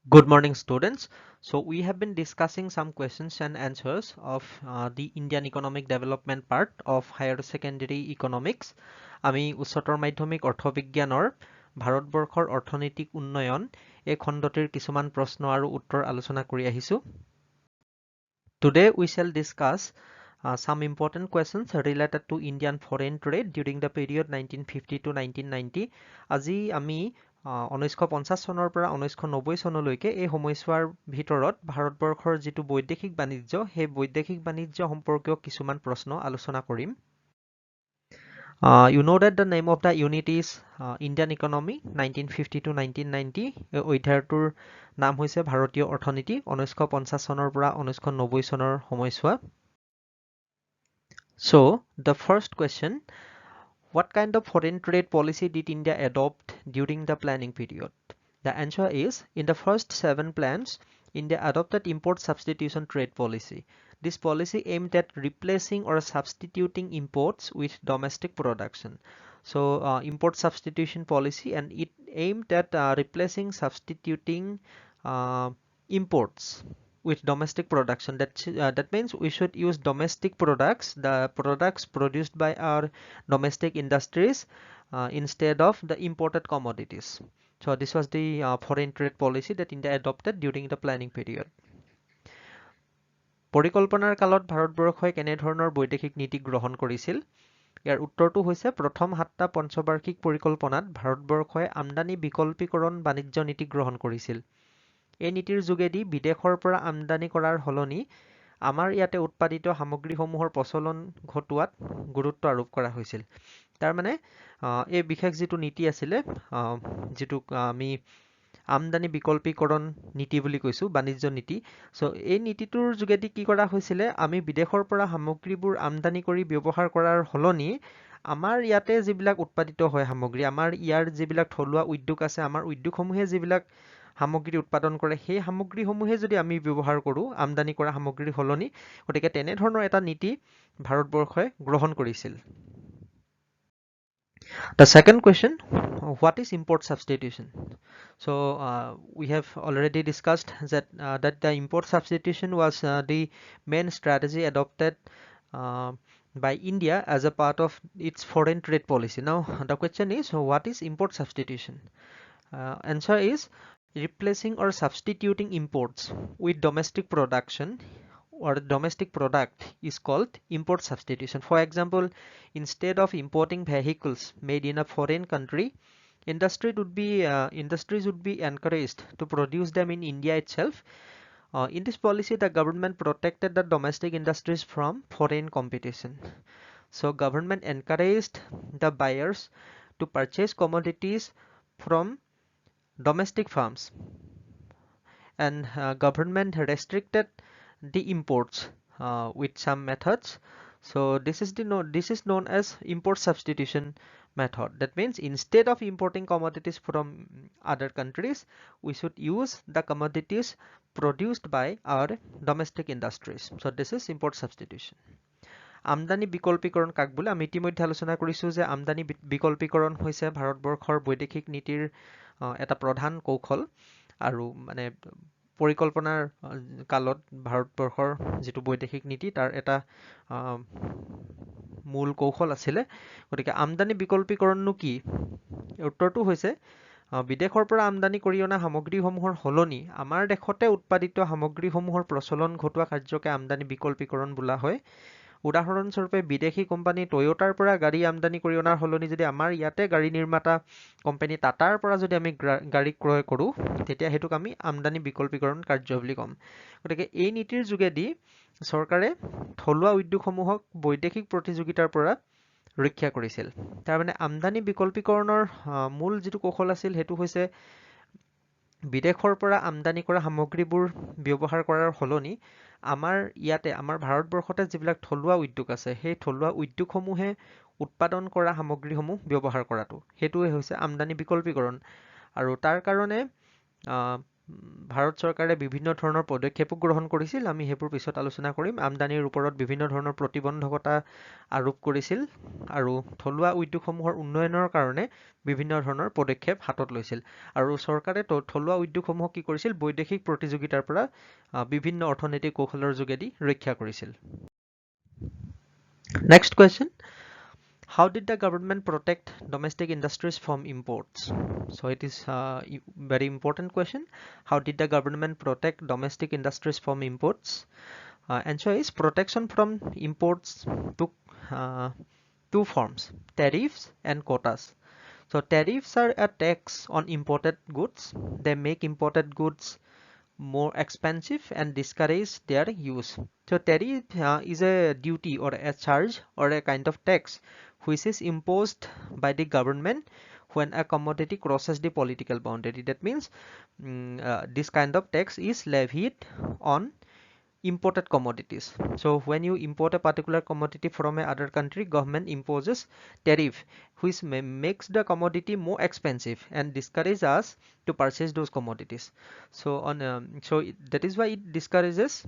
Good morning, students. So we have been discussing some questions and answers of the Indian economic development part of higher secondary economics. আমি উচ্চতৰ মাধ্যমিক অৰ্থবিজ্ঞানৰ ভাৰতবৰ্ষৰ অৰ্থনৈতিক উন্নয়ন এই খণ্ডটিৰ কিছুমান প্ৰশ্ন আৰু উত্তৰ আলোচনা কৰি আহিছো। Today we shall discuss some important questions related to Indian foreign trade during the period 1950 to 1990. আজি আমি 1950 চনৰ পৰা 1990 চনলৈকে এই সময়ছোৱাৰ ভিতৰত ভাৰতবৰ্ষৰ যিটো বৈদেশিক বাণিজ্য সেই বৈদেশিক বাণিজ্য সম্পৰ্কীয় কিছুমান প্ৰশ্ন আলোচনা কৰিম। You know that the name of the unit is Indian economy 1950 to 1990. অধ্যায়টোৰ নাম হৈছে ভাৰতীয় অৰ্থনীতি 1950 চনৰ পৰা 1990 চনৰ সময়ছোৱা। So the first question, what kind of foreign trade policy did India adopt during the planning period? The answer is, in the first 7 plans, India adopted import substitution trade policy. This policy aimed at replacing or substituting imports with domestic production. So import substitution policy, and it aimed at replacing substituting imports with domestic production. That means we should use domestic products, the products produced by our domestic industries instead of the imported commodities. So this was the foreign trade policy that India adopted during the planning period. পৰিকল্পনাৰ কালত ভাৰতবৰ্ষই কেনে ধৰণৰ বৈদেশিক নীতি গ্ৰহণ কৰিছিল? ইয়াৰ উত্তৰটো হৈছে প্ৰথম 7টা পঞ্চবাৰ্ষিক পৰিকল্পনাত ভাৰতবৰ্ষই আমদানি বিকল্পীকৰণ বাণিজ্য নীতি গ্ৰহণ কৰিছিল। এই নীতিৰ যোগেদি বিদেশৰ পৰা আমদানি কৰাৰ সলনি আমাৰ ইয়াতে উৎপাদিত সামগ্ৰীসমূহৰ প্ৰচলন ঘটোৱাত গুৰুত্ব আৰোপ কৰা হৈছিল। তাৰ মানে এই বিশেষ যিটো নীতি আছিলে, যিটো আমি আমদানি বিকল্পীকৰণ নীতি বুলি কৈছো, বাণিজ্য নীতি। সো এই নীতিটোৰ যোগেদি কি কৰা হৈছিলে, আমি বিদেশৰ পৰা সামগ্ৰীবোৰ আমদানি কৰি ব্যৱহাৰ কৰাৰ সলনি আমাৰ ইয়াতে যিবিলাক উৎপাদিত হয় সামগ্ৰী, আমাৰ ইয়াৰ যিবিলাক থলুৱা উদ্যোগ আছে, আমাৰ উদ্যোগসমূহে যিবিলাক সামগ্ৰী উৎপাদন কৰে, সেই সামগ্ৰীসমূহে যদি আমি ব্যৱহাৰ কৰো আমদানি কৰা সামগ্ৰীৰ সলনি, গতিকে তেনে ধৰণৰ এটা নীতি ভাৰতবৰ্ষই গ্ৰহণ কৰিছিল। The second question, what is import substitution? So we have already discussed that the import substitution was the main strategy adopted by India as a part of its foreign trade policy. Now the question is, what is import substitution? Answer is, replacing or substituting imports with domestic production or domestic product is called import substitution. For example, instead of importing vehicles made in a foreign country, industries would be encouraged to produce them in India itself. In this policy, the government protected the domestic industries from foreign competition. So government encouraged the buyers to purchase commodities from domestic farms, and government restricted the imports with some methods. So this is known as import substitution method. That means instead of importing commodities from other countries, we should use the commodities produced by our domestic industries. So this is import substitution. আমদানি বিকল্পীকৰণ কাক বোলে? আমি ইতিমধ্যে আলোচনা কৰিছো যে আমদানি বিকল্পীকৰণ হৈছে ভাৰতবৰ্ষৰ বৈদেশিক নীতিৰ এটা প্ৰধান কৌশল, আৰু মানে পৰিকল্পনাৰ কালত ভাৰতবৰ্ষৰ যিটো বৈদেশিক নীতি তাৰ এটা মূল কৌশল আছিলে। গতিকে আমদানি বিকল্পীকৰণনো কি? উত্তৰটো হৈছে, বিদেশৰ পৰা আমদানি কৰি অনা সামগ্ৰীসমূহৰ সলনি আমাৰ দেশতে উৎপাদিত সামগ্ৰীসমূহৰ প্ৰচলন ঘটোৱা কাৰ্যকে আমদানি বিকল্পীকৰণ বোলা হয়। উদাহৰণস্বৰূপে বিদেশী কোম্পানী টয়োটাৰ পৰা গাড়ী আমদানি কৰি অনাৰ সলনি যদি আমাৰ ইয়াতে গাড়ী নিৰ্মাতা কোম্পানী টাটাৰ পৰা যদি আমি গাড়ী ক্ৰয় কৰো, তেতিয়া হেতুক আমি আমদানি বিকল্পীকৰণ কাৰ্য বুলি কম। গতিকে এই নীতিৰ যোগেদি চৰকাৰে থলুৱা উদ্যোগসমূহক বৈদেশিক প্ৰতিযোগিতাৰ পৰা ৰক্ষা কৰিছিল। তাৰ মানে আমদানি বিকল্পীকৰণৰ মূল যিটো কৌশল আছিল সেইটো হৈছে বিদেশৰ পৰা আমদানি কৰা সামগ্ৰীবোৰ ব্যৱহাৰ কৰাৰ সলনি আমাৰ ইয়াতে আমাৰ ভাৰতবৰ্ষতে যিবিলাক থলুৱা উদ্যোগ আছে, সেই থলুৱা উদ্যোগসমূহে উৎপাদন কৰা সামগ্ৰীসমূহ ব্যৱহাৰ কৰাটো, সেইটোৱে হৈছে আমদানি বিকল্পীকৰণ। আৰু তাৰ কাৰণে ভাৰত চৰকাৰে বিভিন্ন ধৰণৰ পদক্ষেপ গ্ৰহণ কৰিছিল আমি হেবোৰ পিছত আলোচনা কৰিম আমদানিৰ ওপৰত বিভিন্ন ধৰণৰ প্ৰতিবন্ধকতা আৰোপ কৰিছিল আৰু থলুৱা উদ্যোগসমূহৰ উন্নয়নৰ কাৰণে বিভিন্ন ধৰণৰ পদক্ষেপ হাতত লৈছিল আৰু চৰকাৰে থলুৱা উদ্যোগসমূহক কি কৰিছিল বৈদেশিক প্ৰতিযোগিতাৰ পৰা বিভিন্ন অৰ্থনৈতিক কৌশলৰ যোগেদি ৰক্ষা কৰিছিল Next question. How did the government protect domestic industries from imports? So it is a very important question. How did the government protect domestic industries from imports? Answer is protection from imports took two forms, tariffs and quotas. So tariffs are a tax on imported goods. They make imported goods more expensive and discourage their use. So tariff is a duty or a charge or a kind of tax which is imposed by the government when a commodity crosses the political boundary. That means this kind of tax is levied on imported commodities. So when you import a particular commodity from another country, government imposes tariff which makes the commodity more expensive and discourages us to purchase those commodities. So that is why it discourages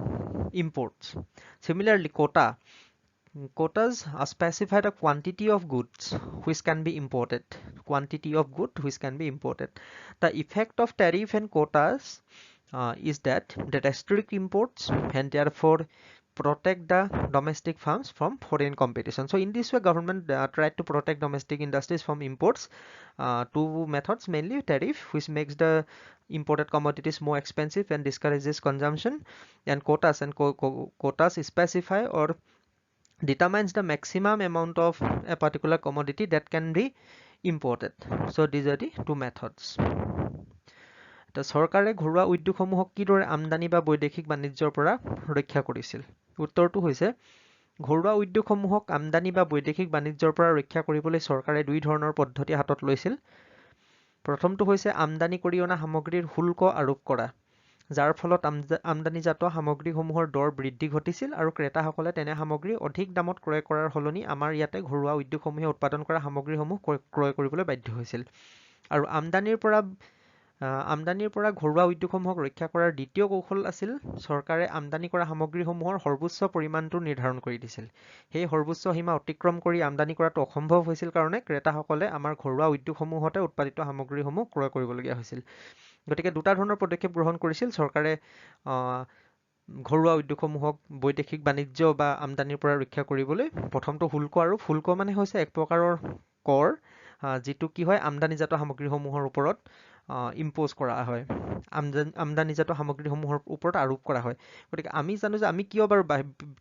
imports. Similarly, quotas specify the quantity of goods which can be imported. Quantity of good which can be imported. The effect of tariff and quotas is that they restrict imports and therefore protect the domestic firms from foreign competition. So in this way, government tried to protect domestic industries from imports. Two methods, mainly tariff, which makes the imported commodities more expensive and discourages consumption, and quotas. And quotas specify or determines the maximum amount of a particular commodity that can be imported. So these are the two methods. চৰকাৰে ঘৰুৱা উদ্যোগসমূহক কিদৰে আমদানি বা বৈদেশিক বাণিজ্যৰ পৰা ৰক্ষা কৰিছিল উত্তৰটো হৈছে ঘৰুৱা উদ্যোগসমূহক আমদানি বা বৈদেশিক বাণিজ্যৰ পৰা ৰক্ষা কৰিবলৈ চৰকাৰে দুই ধৰণৰ পদ্ধতি হাতত লৈছিল প্ৰথমটো হৈছে আমদানি কৰি অনা সামগ্ৰীৰ শুল্ক আৰোপ কৰা যাৰ ফলত আমদানিজাত সামগ্ৰীসমূহৰ দৰ বৃদ্ধি ঘটিছিল আৰু ক্ৰেতাসকলে তেনে সামগ্ৰী অধিক দামত ক্ৰয় কৰাৰ সলনি আমাৰ ইয়াতে ঘৰুৱা উদ্যোগসমূহে উৎপাদন কৰা সামগ্ৰীসমূহ ক্ৰয় কৰিবলৈ বাধ্য হৈছিল আৰু আমদানিৰ পৰা ঘৰুৱা উদ্যোগসমূহক ৰক্ষা কৰাৰ দ্বিতীয় কৌশল আছিল চৰকাৰে আমদানি কৰা সামগ্ৰীসমূহৰ সৰ্বোচ্চ পৰিমাণটো নিৰ্ধাৰণ কৰি দিছিল সেই সৰ্বোচ্চ সীমা অতিক্ৰম কৰি আমদানি কৰাটো অসম্ভৱ হৈছিল কাৰণে ক্ৰেতাসকলে আমাৰ ঘৰুৱা উদ্যোগসমূহতে উৎপাদিত সামগ্ৰীসমূহ ক্ৰয় কৰিবলগীয়া হৈছিল গতিকে দুটা ধৰণৰ পদক্ষেপ গ্ৰহণ কৰিছিল চৰকাৰে ঘৰুৱা উদ্যোগসমূহক বৈদেশিক বাণিজ্য বা আমদানিৰ পৰা ৰক্ষা কৰিবলৈ প্ৰথমটো শুল্ক আৰু শুল্ক মানে হৈছে এক প্ৰকাৰৰ কৰ যিটো কি হয় আমদানিজাত সামগ্ৰীসমূহৰ ওপৰত ইম্পোজ কৰা হয় আমদানিজাত সামগ্ৰীসমূহৰ ওপৰত আৰোপ কৰা হয় গতিকে আমি জানো যে আমি কিয় বাৰু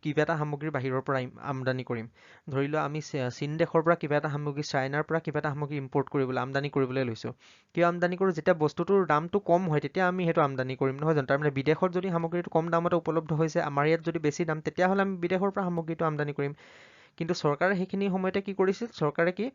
কিবা এটা সামগ্ৰী বাহিৰৰ পৰা আমদানি কৰিম ধৰি লোৱা আমি চীন দেশৰ পৰা কিবা এটা সামগ্ৰী চাইনাৰ পৰা কিবা এটা সামগ্ৰী ইম্পৰ্ট কৰিবলৈ আমদানি কৰিবলৈ লৈছো কিয় আমদানি কৰোঁ যেতিয়া বস্তুটোৰ দামটো কম হয় তেতিয়া আমি সেইটো আমদানি কৰিম নহয় জানো তাৰমানে বিদেশত যদি সামগ্ৰীটো কম দামতে উপলব্ধ হৈছে আমাৰ ইয়াত যদি বেছি দাম তেতিয়াহ'লে আমি বিদেশৰ পৰা সামগ্ৰীটো আমদানি কৰিম কিন্তু চৰকাৰে সেইখিনি সময়তে কি কৰিছিল চৰকাৰে কি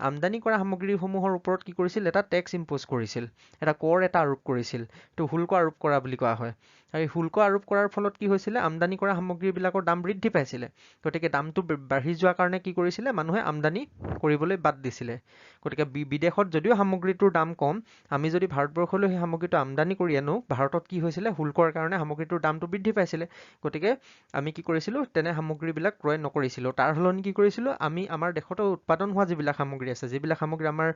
আমদানি কৰা সামগ্ৰীসমূহৰ ওপৰত কি কৰিছিল এটা টেক্স ইম্পোজ কৰিছিল এটা কৰ এটা আৰোপ কৰিছিল তো শুল্ক আৰোপ কৰা বুলি কোৱা হয় আৰু এই শুল্ক আৰোপ কৰাৰ ফলত কি হৈছিলে আমদানি কৰা সামগ্ৰীবিলাকৰ দাম বৃদ্ধি পাইছিলে গতিকে দামটো বাঢ়ি যোৱাৰ কাৰণে কি কৰিছিলে মানুহে আমদানি কৰিবলৈ বাদ দিছিলে গতিকে বিদেশত যদিও সামগ্ৰীটোৰ দাম কম আমি যদি ভাৰতবৰ্ষলৈ সেই সামগ্ৰীটো আমদানি কৰি আনো ভাৰতত কি হৈছিলে শুল্কৰ কাৰণে সামগ্ৰীটোৰ দামটো বৃদ্ধি পাইছিলে গতিকে আমি কি কৰিছিলো তেনে সামগ্ৰীবিলাক ক্ৰয় নকৰিছিলো তাৰ সলনি কি কৰিছিলো আমি আমাৰ দেশত উৎপাদন হোৱা যিবিলাক সামগ্ৰী আছে যিবিলাক সামগ্ৰী আমাৰ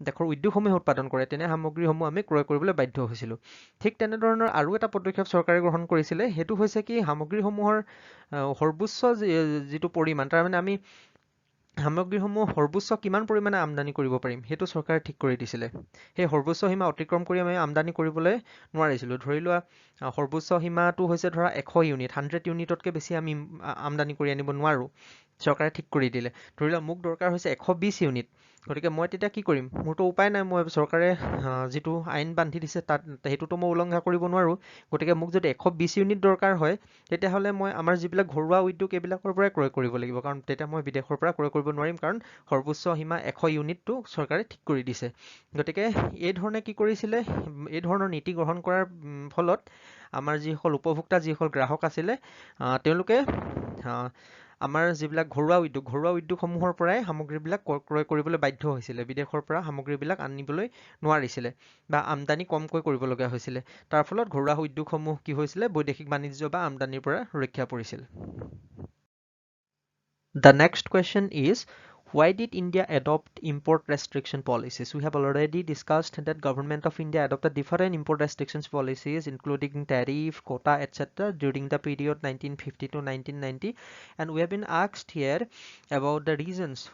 দেশৰ উদ্যোগসমূহে উৎপাদন কৰে তেনে সামগ্ৰীসমূহ আমি ক্ৰয় কৰিবলৈ বাধ্য হৈছিলো ঠিক তেনেধৰণৰ আৰু এটা পদক্ষেপ চৰকাৰে গ্ৰহণ কৰিছিলে সেইটো হৈছে কি সামগ্ৰীসমূহৰ সৰ্বোচ্চ যিটো পৰিমাণ তাৰ মানে আমি সামগ্ৰীসমূহ সৰ্বোচ্চ কিমান পৰিমাণে আমদানি কৰিব পাৰিম সেইটো চৰকাৰে ঠিক কৰি দিছিলে সেই সৰ্বোচ্চ সীমা অতিক্ৰম কৰি আমি আমদানি কৰিবলৈ নোৱাৰিছিলো ধৰি লোৱা সৰ্বোচ্চ সীমাটো হৈছে ধৰা 100 ইউনিট 100 ইউনিটতকৈ বেছি আমি আমদানি কৰি আনিব নোৱাৰো চৰকাৰে ঠিক কৰি দিলে ধৰি লোৱা মোক দৰকাৰ হৈছে 120 ইউনিট গতিকে মই তেতিয়া কি কৰিম মোৰতো উপায় নাই মই চৰকাৰে যিটো আইন বান্ধি দিছে তাত সেইটোতো মই উলংঘা কৰিব নোৱাৰো গতিকে মোক যদি 120 ইউনিট দৰকাৰ হয় তেতিয়াহ'লে মই আমাৰ যিবিলাক ঘৰুৱা উদ্যোগ এইবিলাকৰ পৰাই ক্ৰয় কৰিব লাগিব কাৰণ তেতিয়া মই বিদেশৰ পৰা ক্ৰয় কৰিব নোৱাৰিম কাৰণ সৰ্বোচ্চ সীমা 100 ইউনিটটো চৰকাৰে ঠিক কৰি দিছে গতিকে এই ধৰণে কি কৰিছিলে এই ধৰণৰ নীতি গ্ৰহণ কৰাৰ ফলত আমাৰ যিসকল উপভোক্তা যিসকল গ্ৰাহক আছিলে তেওঁলোকে আমাৰ যিবিলাক ঘৰুৱা উদ্যোগসমূহৰ পৰাই সামগ্ৰীবিলাক ক্ৰয় কৰিবলৈ বাধ্য হৈছিলে, বিদেশৰ পৰা সামগ্ৰীবিলাক আনিবলৈ নোৱাৰিছিলে বা আমদানি কমকৈ কৰিবলগীয়া হৈছিলে। তাৰ ফলত ঘৰুৱা উদ্যোগসমূহ কি হৈছিলে, বৈদেশিক বাণিজ্য বা আমদানিৰ পৰা ৰক্ষা পৰিছিল। The next question is, why did India adopt import restriction policies? We have already discussed that government of India adopted different import restrictions policies, including tariff, quota, etc. during the period 1950 to 1990. And we have been asked here about the reasons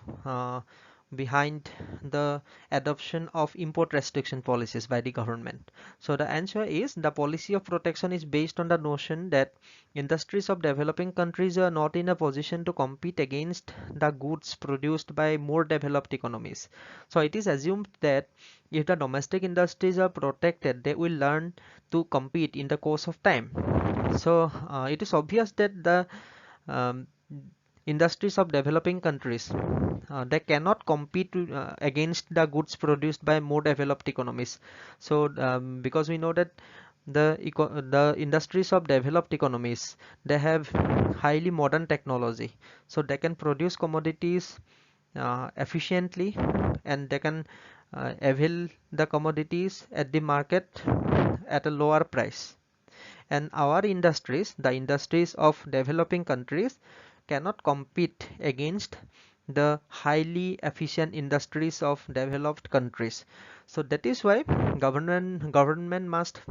behind the adoption of import restriction policies by the government. So the answer is, the policy of protection is based on the notion that industries of developing countries are not in a position to compete against the goods produced by more developed economies. So it is assumed that if the domestic industries are protected, they will learn to compete in the course of time. So it is obvious that the industries of developing countries, they cannot compete against the goods produced by more developed economies. So because we know that the industries of developed economies, they have highly modern technology, so they can produce commodities efficiently, and they can avail the commodities at the market at a lower price. And our industries, the industries of developing countries, cannot compete against the highly efficient industries of developed countries. So that is why government must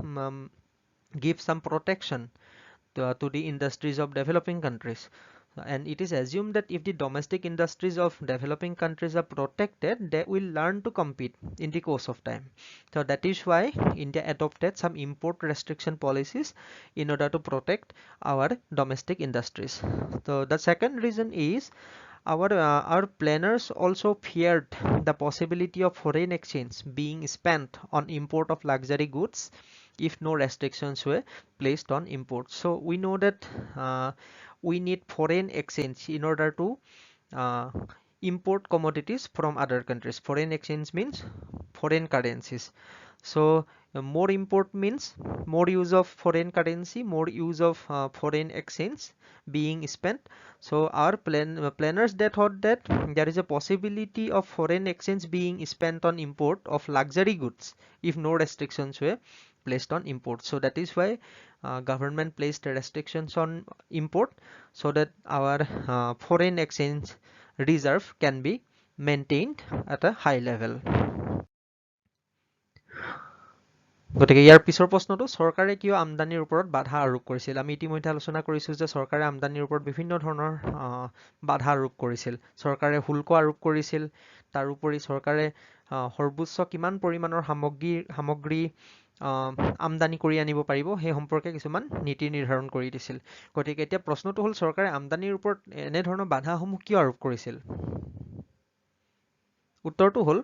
give some protection to the industries of developing countries. And it is assumed that if the domestic industries of developing countries are protected, they will learn to compete in the course of time. So that is why India adopted some import restriction policies in order to protect our domestic industries. So the second reason is, our planners also feared the possibility of foreign exchange being spent on import of luxury goods if no restrictions were placed on imports. So we know that we need foreign exchange in order to import commodities from other countries. Foreign exchange means foreign currencies. So more import means more use of foreign currency, more use of foreign exchange being spent. So our planners, they thought that there is a possibility of foreign exchange being spent on import of luxury goods if no restrictions were placed on import. So that is why government placed restrictions on import, so that our foreign exchange reserve can be maintained at a high level. গতিকে ইয়াৰ পিছৰ প্ৰশ্নটো, চৰকাৰে কিয় আমদানিৰ ওপৰত বাধা আৰোপ কৰিছিল? আমি ইতিমধ্যে আলোচনা কৰিছোঁ যে চৰকাৰে আমদানিৰ ওপৰত বিভিন্ন ধৰণৰ বাধা আৰোপ কৰিছিল। চৰকাৰে শুল্ক আৰোপ কৰিছিল, তাৰোপৰি চৰকাৰে সৰ্বোচ্চ কিমান পৰিমাণৰ সামগ্ৰী আমদানি কৰি আনিব পাৰিব সেই সম্পৰ্কে কিছুমান নীতি নিৰ্ধাৰণ কৰি দিছিল। গতিকে এতিয়া প্ৰশ্নটো হ'ল, চৰকাৰে আমদানিৰ ওপৰত এনেধৰণৰ বাধাসমূহ কিয় আৰোপ কৰিছিল? উত্তৰটো হ'ল,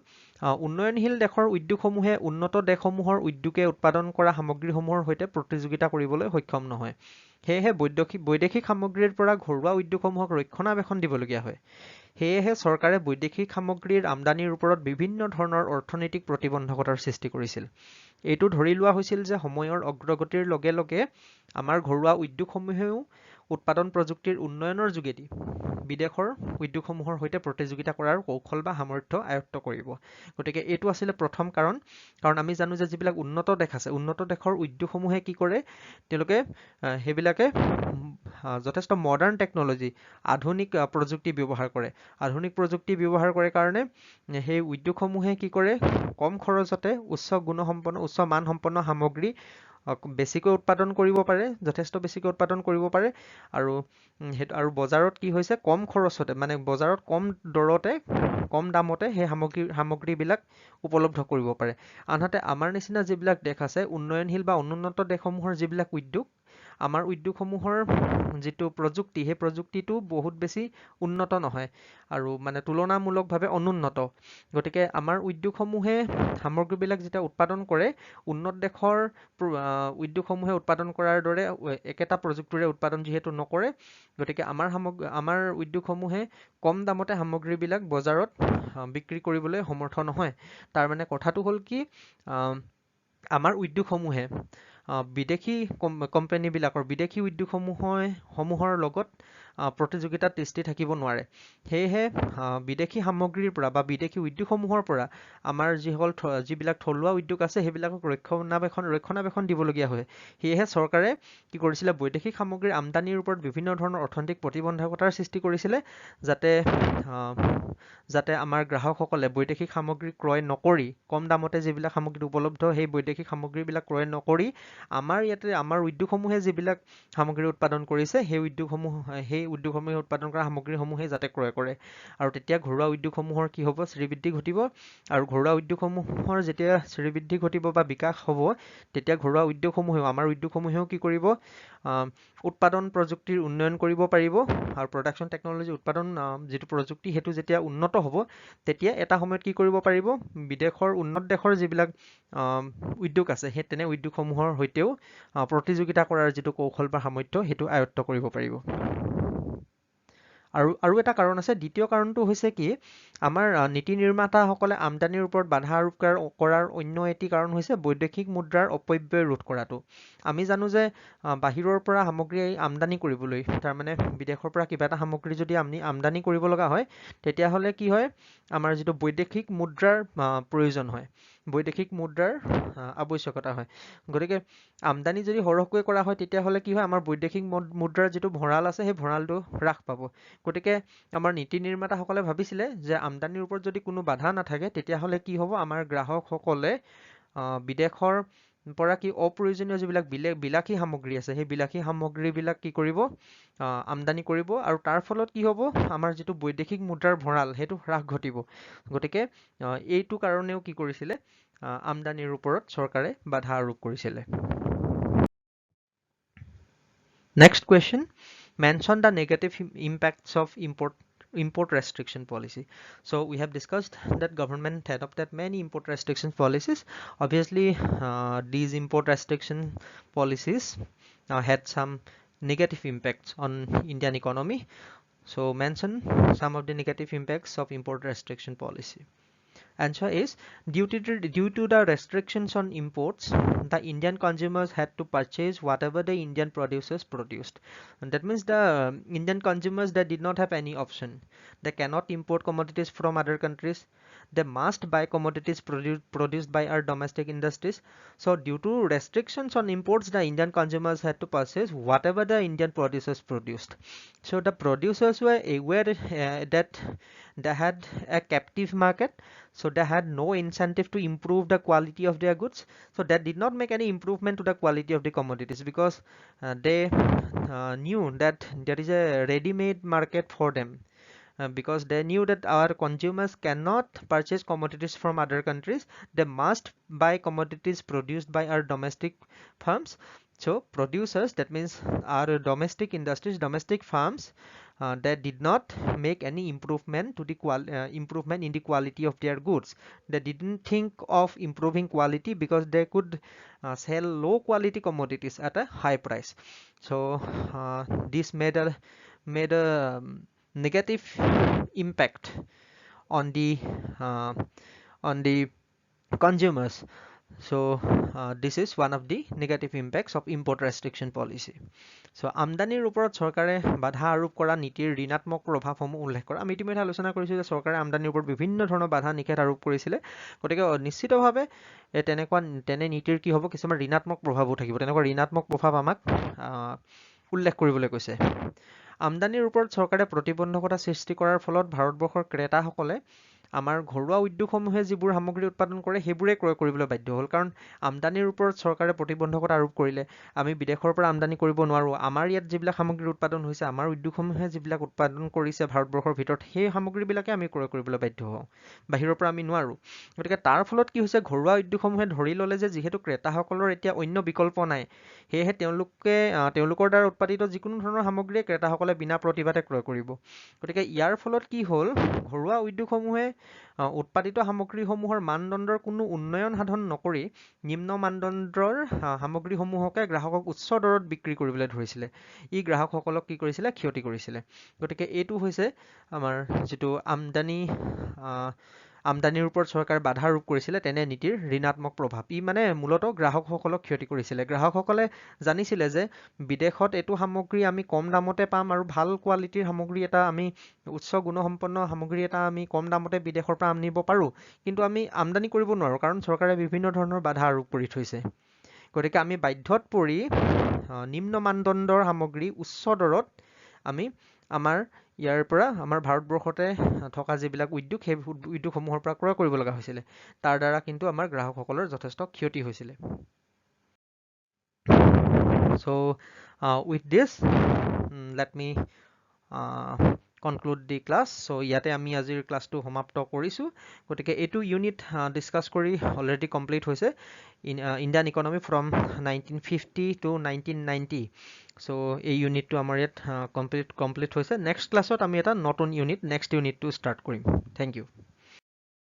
উন্নয়নশীল দেশৰ উদ্যোগসমূহে উন্নত দেশসমূহৰ উদ্যোগে উৎপাদন কৰা সামগ্ৰীসমূহৰ সৈতে প্ৰতিযোগিতা কৰিবলৈ সক্ষম নহয়। সেয়েহে বৈদেশিক সামগ্ৰীৰ পৰা ঘৰুৱা উদ্যোগসমূহক ৰক্ষণাবেক্ষণ দিবলগীয়া হয়। সেয়েহে চৰকাৰে বৈদেশিক সামগ্ৰীৰ আমদানিৰ ওপৰত বিভিন্ন ধৰণৰ অৰ্থনৈতিক প্ৰতিবন্ধকতাৰ সৃষ্টি কৰিছিল। এইটো ধৰি লোৱা হৈছিল যে সময়ৰ অগ্ৰগতিৰ লগে লগে আমাৰ ঘৰুৱা উদ্যোগসমূহেও উৎপাদন প্ৰযুক্তিৰ উন্নয়নৰ যোগেদি বিদেশৰ উদ্যোগসমূহৰ সৈতে প্ৰতিযোগিতা কৰাৰ কৌশল বা সামৰ্থ্য আয়ত্ত কৰিব। গতিকে এইটো আছিলে প্ৰথম কাৰণ আমি জানো যে যিবিলাক উন্নত দেশ আছে, উন্নত দেশৰ উদ্যোগসমূহে কি কৰে, তেওঁলোকে সেইবিলাকে যথেষ্ট মডাৰ্ণ টেকনলজি, আধুনিক প্ৰযুক্তি ব্যৱহাৰ কৰে। আধুনিক প্ৰযুক্তি ব্যৱহাৰ কৰে কাৰণে সেই উদ্যোগসমূহে কি কৰে, কম খৰচতে উচ্চ মানসম্পন্ন সামগ্ৰী বেছিকৈ উৎপাদন কৰিব পাৰে, যথেষ্ট বেছিকৈ উৎপাদন কৰিব পাৰে, আৰু বজাৰত কি হৈছে, কম খৰচতে, মানে বজাৰত কম দৰতে, কম দামতে সেই সামগ্ৰীবিলাক উপলব্ধ কৰিব পাৰে। আনহাতে আমাৰ নিচিনা যিবিলাক দেশ আছে, উন্নয়নশীল বা অনুন্নত দেশসমূহৰ যিবিলাক উদ্যোগ, আমাৰ উদ্যোগসমূহৰ যিটো প্ৰযুক্তি, সেই প্ৰযুক্তিটো বহুত বেছি উন্নত নহয় আৰু মানে তুলনামূলকভাৱে অনুন্নত। গতিকে আমাৰ উদ্যোগসমূহে সামগ্ৰীবিলাক যেতিয়া উৎপাদন কৰে, উন্নত দেশৰ উদ্যোগসমূহে উৎপাদন কৰাৰ দৰে একেটা প্ৰযুক্তিৰে উৎপাদন যিহেতু নকৰে, গতিকে আমাৰ উদ্যোগসমূহে কম দামতে সামগ্ৰীবিলাক বজাৰত বিক্ৰী কৰিবলৈ সমৰ্থ নহয়। তাৰ মানে কথাটো হ'ল কি, আমাৰ উদ্যোগসমূহে বিদেশী কোম্পানীবিলাকৰ, বিদেশী উদ্যোগসমূহৰ লগত প্ৰতিযোগিতাত তিষ্ঠি থাকিব নোৱাৰে সেয়েহে বিদেশী সামগ্ৰীৰ পৰা বা বিদেশী উদ্যোগসমূহৰ পৰা আমাৰ যিবিলাক থলুৱা উদ্যোগ আছে সেইবিলাকক ৰক্ষণাবেক্ষণ দিবলগীয়া হয় সেয়েহে চৰকাৰে কি কৰিছিলে বৈদেশিক সামগ্ৰীৰ আমদানিৰ ওপৰত বিভিন্ন ধৰণৰ অৰ্থনৈতিক প্ৰতিবন্ধকতাৰ সৃষ্টি কৰিছিলে যাতে আমাৰ গ্ৰাহকসকলে বৈদেশিক সামগ্ৰী ক্ৰয় নকৰি কম দামতে যিবিলাক সামগ্ৰী উপলব্ধ সেই বৈদেশিক সামগ্ৰীবিলাক ক্ৰয় নকৰি আমাৰ উদ্যোগসমূহে যিবিলাক সামগ্ৰী উৎপাদন কৰিছে সেই উদ্যোগসমূহে উৎপাদন কৰা সামগ্ৰীসমূহে যাতে ক্ৰয় কৰে আৰু তেতিয়া ঘৰুৱা উদ্যোগসমূহৰ কি হ'ব শ্ৰীবৃদ্ধি ঘটিব আৰু ঘৰুৱা উদ্যোগসমূহৰ যেতিয়া শ্ৰীবৃদ্ধি ঘটিব বা বিকাশ হ'ব তেতিয়া ঘৰুৱা আমাৰ উদ্যোগসমূহেও কি কৰিব উৎপাদন প্ৰযুক্তিৰ উন্নয়ন কৰিব পাৰিব আৰু প্ৰডাকশ্যন টেকনলজি উৎপাদন যিটো প্ৰযুক্তি সেইটো যেতিয়া উন্নত হ'ব তেতিয়া এটা সময়ত কি কৰিব পাৰিব উন্নত দেশৰ যিবিলাক উদ্যোগ আছে সেই তেনে উদ্যোগসমূহৰ সৈতেও প্ৰতিযোগিতা কৰাৰ যিটো কৌশল বা সামৰ্থ্য সেইটো আয়ত্ত কৰিব পাৰিব আৰু এটা কাৰণ আছে দ্বিতীয় কাৰণটো হৈছে কি আমাৰ নীতি নিৰ্মাতাসকলে আমদানিৰ ওপৰত বাধা আৰোপ কৰাৰ অন্য এটি কাৰণ হৈছে বৈদেশিক মুদ্ৰাৰ অপব্যয় ৰোধ কৰাটো আমি জানো যে বাহিৰৰ পৰা সামগ্ৰী আমদানি কৰিবলৈ তাৰমানে বিদেশৰ পৰা কিবা এটা সামগ্ৰী যদি আমি আমদানি কৰিব লগা হয় তেতিয়াহ'লে কি হয় আমাৰ যিটো বৈদেশিক মুদ্ৰাৰ প্ৰয়োজন হয় বৈদেশিক মুদ্ৰাৰ আৱশ্যকতা হয় গতিকে আমদানি যদি সৰহকৈ কৰা হয় তেতিয়াহ'লে কি হয় আমাৰ বৈদেশিক মুদ্ৰাৰ যিটো ভঁৰাল আছে সেই ভঁৰালটো হ্ৰাস পাব গতিকে আমাৰ নীতি নিৰ্মাতাসকলে ভাবিছিলে যে আমদানিৰ ওপৰত যদি কোনো বাধা নাথাকে তেতিয়াহ'লে কি হ'ব আমাৰ গ্ৰাহকসকলে বিদেশৰ পৰা কি অপ্ৰয়োজনীয় যিবিলাক বিলাসী সামগ্ৰী আছে সেই বিলাসী সামগ্ৰীবিলাক কি কৰিব আমদানি কৰিব আৰু তাৰ ফলত কি হ'ব আমাৰ যিটো বৈদেশিক মুদ্ৰাৰ ভঁৰাল সেইটো হ্ৰাস ঘটিব গতিকে এইটো কাৰণেও কি কৰিছিলে আমদানিৰ ওপৰত চৰকাৰে বাধা আৰোপ কৰিছিলে Next question, mention the negative impacts of import restriction policy. So we have discussed that government adopted many import restriction policies. Obviously, these import restriction policies had some negative impacts on Indian economy. So mention some of the negative impacts of import restriction policy. Answer is due to the restrictions on imports, the Indian consumers had to purchase whatever the Indian producers produced. And that means the Indian consumers that did not have any option. They cannot import commodities from other countries. They must buy commodities produced by our domestic industries. So due to restrictions on imports, the Indian consumers had to purchase whatever the Indian producers produced. So the producers were aware that they had a captive market, so they had no incentive to improve the quality of their goods, so that did not make any improvement to the quality of the commodities because they knew that there is a ready-made market for them. Because they knew that our consumers cannot purchase commodities from other countries, they must buy commodities produced by our domestic firms. So producers, that means our domestic industries, domestic farms, that did not make any improvement to the improvement in the quality of their goods. They didn't think of improving quality because they could sell low quality commodities at a high price. So this made a negative impact on the consumers. So this is one of the negative impacts of import restriction policy. So আমদানিৰ ওপৰত চৰকাৰে বাধা আৰোপ কৰা নীতিৰ ঋণাত্মক প্ৰভাৱসমূহ উল্লেখ কৰা আমি ইতিমধ্যে আলোচনা কৰিছোঁ যে চৰকাৰে আমদানিৰ ওপৰত বিভিন্ন ধৰণৰ বাধা নিষেধ আৰোপ কৰিছিলে গতিকে নিশ্চিতভাৱে তেনে নীতিৰ কি হ'ব কিছুমান ঋণাত্মক প্ৰভাৱো থাকিব তেনেকুৱা ঋণাত্মক প্ৰভাৱ আমাক উল্লেখ কৰিবলৈ কৈছে আমদানিৰ ওপৰত চৰকাৰে প্ৰতিবন্ধকতা সৃষ্টি কৰাৰ ফলত ভাৰতবৰ্ষৰ ক্ৰেতাসকলে আমাৰ ঘৰুৱা উদ্যোগসমূহে যিবোৰ সামগ্ৰী উৎপাদন কৰে সেইবোৰে ক্ৰয় কৰিবলৈ বাধ্য হ'ল কাৰণ আমদানিৰ ওপৰত চৰকাৰে প্ৰতিবন্ধকতা আৰোপ কৰিলে আমি বিদেশৰ পৰা আমদানি কৰিব নোৱাৰোঁ আমাৰ ইয়াত যিবিলাক সামগ্ৰী উৎপাদন হৈছে আমাৰ উদ্যোগসমূহে যিবিলাক উৎপাদন কৰিছে ভাৰতবৰ্ষৰ ভিতৰত সেই সামগ্ৰীবিলাকে আমি ক্ৰয় কৰিবলৈ বাধ্য হওঁ বাহিৰৰ পৰা আমি নোৱাৰোঁ গতিকে তাৰ ফলত কি হৈছে ঘৰুৱা উদ্যোগসমূহে ধৰি ল'লে যে যিহেতু ক্ৰেতাসকলৰ এতিয়া অন্য বিকল্প নাই সেয়েহে তেওঁলোকৰ দ্বাৰা উৎপাদিত যিকোনো ধৰণৰ সামগ্ৰীয়ে ক্ৰেতাসকলে বিনা প্ৰতিবাদে ক্ৰয় কৰিব গতিকে ইয়াৰ ফলত কি হ'ল ঘৰুৱা উদ্যোগসমূহে উৎপাদিত সামগ্ৰীসমূহৰ মানদণ্ডৰ কোনো উন্নয়ন সাধন নকৰি নিম্ন মানদণ্ডৰ সামগ্ৰীসমূহকে গ্ৰাহকক উচ্চ দৰত বিক্ৰী কৰিবলৈ ধৰিছিলে ই গ্ৰাহকসকলক কি কৰিছিলে ক্ষতি কৰিছিলে গতিকে এইটো হৈছে আমাৰ যিটো আমদানিৰ ওপৰত চৰকাৰে বাধা আৰোপ কৰিছিলে তেনে নীতিৰ ঋণাত্মক প্ৰভাৱ ই মানে মূলতঃ গ্ৰাহকসকলক ক্ষতি কৰিছিলে গ্ৰাহকসকলে জানিছিলে যে বিদেশত এইটো সামগ্ৰী আমি কম দামতে পাম আৰু ভাল কোৱালিটিৰ সামগ্ৰী এটা আমি উচ্চ গুণসম্পন্ন সামগ্ৰী এটা আমি কম দামতে বিদেশৰ পৰা আনিব পাৰোঁ কিন্তু আমি আমদানি কৰিব নোৱাৰোঁ কাৰণ চৰকাৰে বিভিন্ন ধৰণৰ বাধা আৰোপ কৰি থৈছে গতিকে আমি বাধ্যত পৰি নিম্ন মানদণ্ডৰ সামগ্ৰী উচ্চ দৰত আমি আমাৰ ইয়াৰ পৰা আমাৰ ভাৰতবৰ্ষতে থকা যিবিলাক উদ্যোগ সেই উদ্যোগসমূহৰ পৰা ক্ৰয় কৰিব লগা হৈছিলে তাৰ দ্বাৰা কিন্তু আমাৰ গ্ৰাহকসকলৰ যথেষ্ট ক্ষতি হৈছিলে so with this let me conclude the class so ইয়াতে আমি আজিৰ ক্লাছটো সমাপ্ত কৰিছো গতিকে এইটো ইউনিট ডিসকাস কৰি অলৰেডি কমপ্লিট হৈছে Indian economy from 1950 to 1990 so এই ইউনিটটো আমাৰ ইয়াত কমপ্লিট হৈছে নেক্সট ক্লাছত আমি এটা নতুন ইউনিট নেক্সট ইউনিটটো ষ্টাৰ্ট কৰিম থ্যাংক ইউ